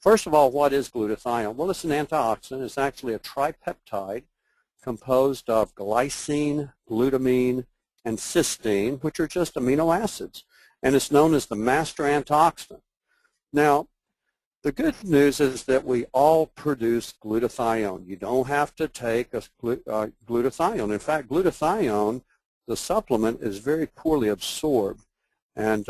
First of all, what is glutathione? Well, it's an antioxidant. It's actually a tripeptide composed of glycine, glutamine, and cysteine, which are just amino acids. And it's known as the master antioxidant. Now, the good news is that we all produce glutathione. You don't have to take a glutathione. In fact, glutathione, the supplement, is very poorly absorbed. And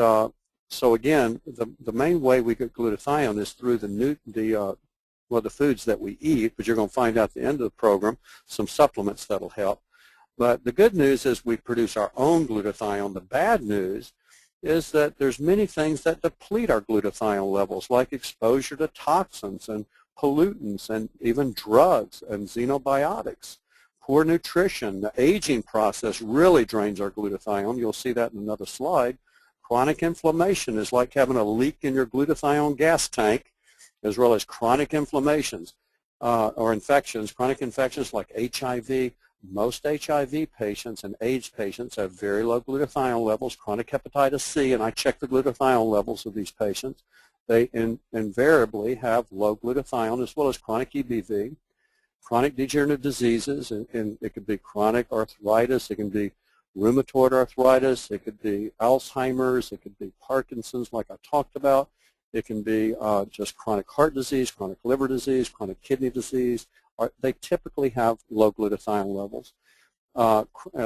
so again, the main way we get glutathione is through the foods that we eat, but you're going to find out at the end of the program some supplements that'll help. But the good news is we produce our own glutathione. The bad news is that there's many things that deplete our glutathione levels, like exposure to toxins and pollutants and even drugs and xenobiotics. Poor nutrition, the aging process really drains our glutathione. You'll see that in another slide. Chronic inflammation is like having a leak in your glutathione gas tank, as well as chronic inflammations or infections. Chronic infections like HIV. Most HIV patients and AIDS patients have very low glutathione levels, chronic hepatitis C, and I check the glutathione levels of these patients. They invariably have low glutathione, as well as chronic EBV, chronic degenerative diseases, and it could be chronic arthritis, it can be rheumatoid arthritis, it could be Alzheimer's, it could be Parkinson's like I talked about, it can be just chronic heart disease, chronic liver disease, chronic kidney disease. They typically have low glutathione levels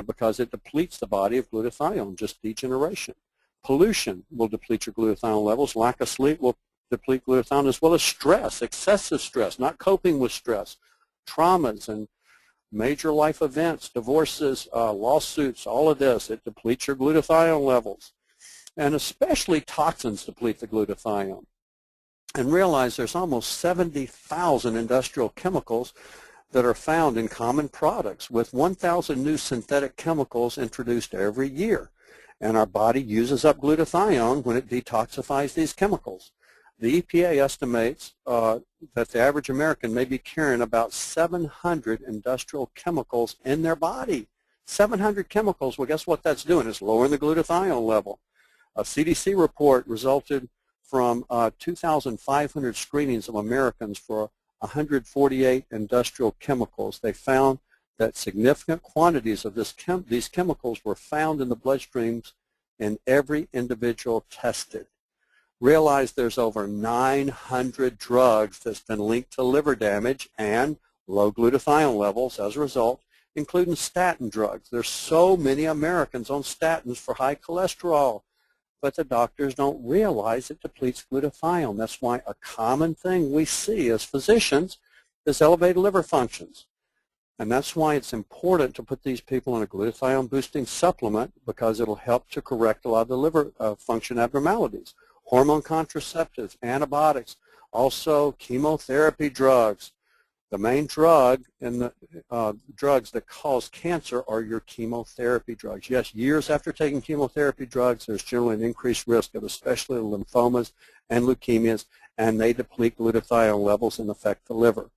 because it depletes the body of glutathione, just degeneration. Pollution will deplete your glutathione levels. Lack of sleep will deplete glutathione, as well as stress, excessive stress, not coping with stress, traumas and major life events, divorces, lawsuits, all of this. It depletes your glutathione levels. And especially toxins deplete the glutathione. And realize there's almost 70,000 industrial chemicals that are found in common products, with 1,000 new synthetic chemicals introduced every year. And our body uses up glutathione when it detoxifies these chemicals. The EPA estimates that the average American may be carrying about 700 industrial chemicals in their body. 700 chemicals. Well, guess what that's doing? It's lowering the glutathione level. A CDC report resulted from 2,500 screenings of Americans for 148 industrial chemicals. They found that significant quantities of these chemicals were found in the bloodstreams in every individual tested. Realize there's over 900 drugs that's been linked to liver damage and low glutathione levels as a result, including statin drugs. There's so many Americans on statins for high cholesterol, but the doctors don't realize it depletes glutathione. That's why a common thing we see as physicians is elevated liver functions. And that's why it's important to put these people on a glutathione boosting supplement, because it'll help to correct a lot of the liver function abnormalities. Hormone contraceptives, antibiotics, also chemotherapy drugs. The main drug and the drugs that cause cancer are your chemotherapy drugs. Yes, years after taking chemotherapy drugs, there's generally an increased risk of especially lymphomas and leukemias, and they deplete glutathione levels and affect the liver.